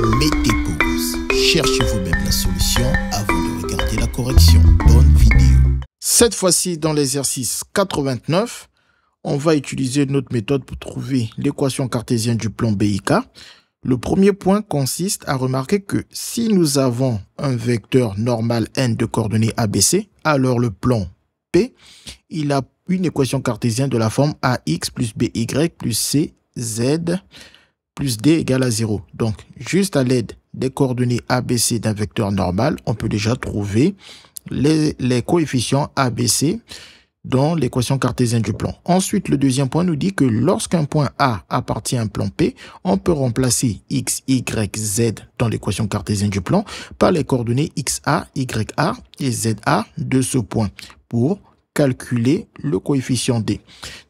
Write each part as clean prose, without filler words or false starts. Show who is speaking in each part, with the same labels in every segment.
Speaker 1: Mettez pause, cherchez vous-même la solution avant de regarder la correction. Bonne vidéo. Cette fois-ci, dans l'exercice 89, on va utiliser notre méthode pour trouver l'équation cartésienne du plan BIK. Le premier point consiste à remarquer que si nous avons un vecteur normal n de coordonnées ABC, alors le plan P, il a une équation cartésienne de la forme AX plus BY plus CZ plus D égale à 0. Donc, juste à l'aide des coordonnées ABC d'un vecteur normal, on peut déjà trouver les coefficients ABC dans l'équation cartésienne du plan. Ensuite, le deuxième point nous dit que lorsqu'un point A appartient à un plan P, on peut remplacer X, Y, Z dans l'équation cartésienne du plan par les coordonnées XA, YA et ZA de ce point pour calculer le coefficient D.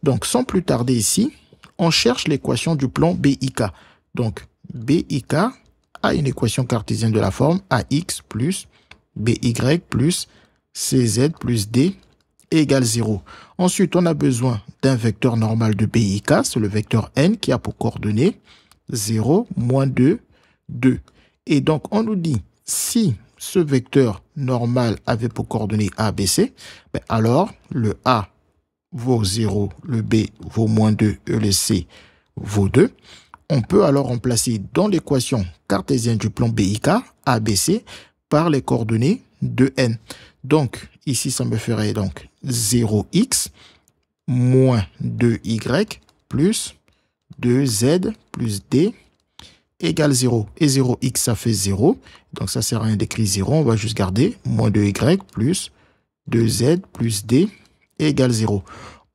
Speaker 1: Donc, sans plus tarder ici, on cherche l'équation du plan BIK. Donc, BIK a une équation cartésienne de la forme AX plus BY plus CZ plus D égale 0. Ensuite, on a besoin d'un vecteur normal de BIK, c'est le vecteur n qui a pour coordonnées 0, moins 2, 2. Et donc, on nous dit, si ce vecteur normal avait pour coordonnées ABC, alors le A vaut 0, le B vaut moins 2 et le C vaut 2. On peut alors remplacer dans l'équation cartésienne du plan BIK, ABC, par les coordonnées de n. Donc, ici, ça me ferait donc 0x moins 2y plus 2z plus d égale 0. Et 0x, ça fait 0. Donc, ça sert à rien d'écrire 0. On va juste garder moins 2y plus 2z plus d égale 0.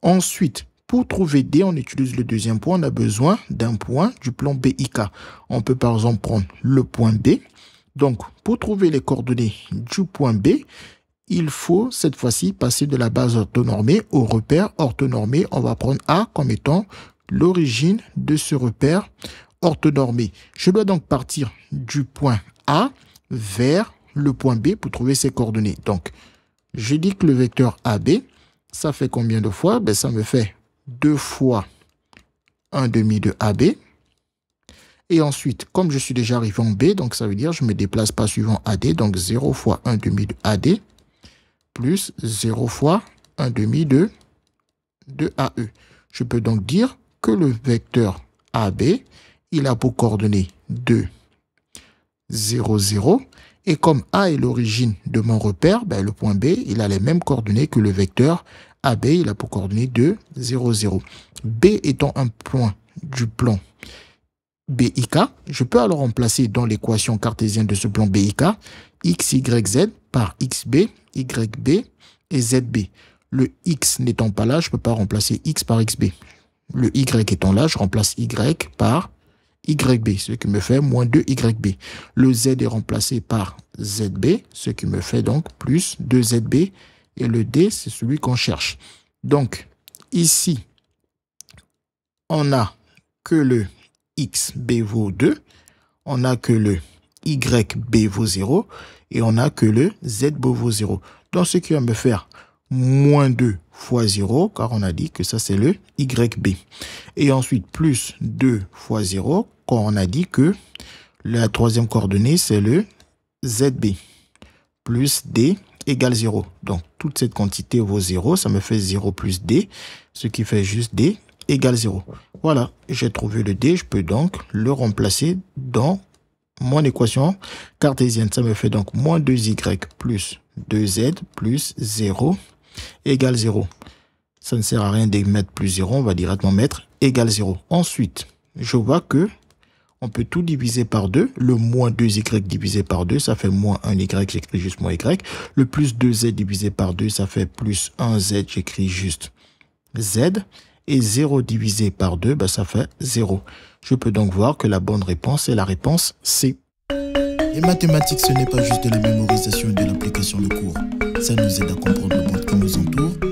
Speaker 1: Ensuite, pour trouver d, on utilise le deuxième point. On a besoin d'un point du plan BIK. On peut par exemple prendre le point B. Donc, pour trouver les coordonnées du point B, il faut cette fois-ci passer de la base orthonormée au repère orthonormé. On va prendre A comme étant l'origine de ce repère orthonormé. Je dois donc partir du point A vers le point B pour trouver ses coordonnées. Donc, je dis que le vecteur AB, ça fait combien de fois? Ça me fait 2 fois 1 demi de AB. Et ensuite, comme je suis déjà arrivé en B, donc ça veut dire que je me déplace pas suivant AD, donc 0 fois 1 demi de AD plus 0 fois 1 demi de AE. Je peux donc dire que le vecteur AB, il a pour coordonnées 2, 0, 0. Et comme A est l'origine de mon repère, le point B, il a les mêmes coordonnées que le vecteur AB, il a pour coordonnées 2, 0, 0. B étant un point du plan BIK, je peux alors remplacer dans l'équation cartésienne de ce plan BIK x, y, z par xb, yb et zb. Le x n'étant pas là, je ne peux pas remplacer x par xb. Le y étant là, je remplace y par yb, ce qui me fait moins 2yb. Le z est remplacé par zb, ce qui me fait donc plus 2zb. Et le d, c'est celui qu'on cherche. Donc, ici, on n'a que le xb vaut 2, on n'a que le yb vaut 0 et on n'a que le zb vaut 0. Donc, ce qui va me faire moins 2 fois 0, car on a dit que ça, c'est le yb. Et ensuite, plus 2 fois 0, quand on a dit que la troisième coordonnée, c'est le zb. Plus d égale 0. Donc, toute cette quantité vaut 0, ça me fait 0 plus d, ce qui fait juste d égale 0. Voilà, j'ai trouvé le D, je peux donc le remplacer dans mon équation cartésienne. Ça me fait donc moins 2y plus 2z plus 0 égale 0. Ça ne sert à rien de mettre plus 0, on va directement mettre égale 0. Ensuite, je vois que on peut tout diviser par 2. Le moins 2y divisé par 2, ça fait moins 1y, j'écris juste moins y. Le plus 2z divisé par 2, ça fait plus 1z, j'écris juste z. Et 0 divisé par 2, ça fait 0. Je peux donc voir que la bonne réponse est la réponse C.
Speaker 2: Les mathématiques, ce n'est pas juste de la mémorisation et de l'application de cours. Ça nous aide à comprendre le monde qui nous entoure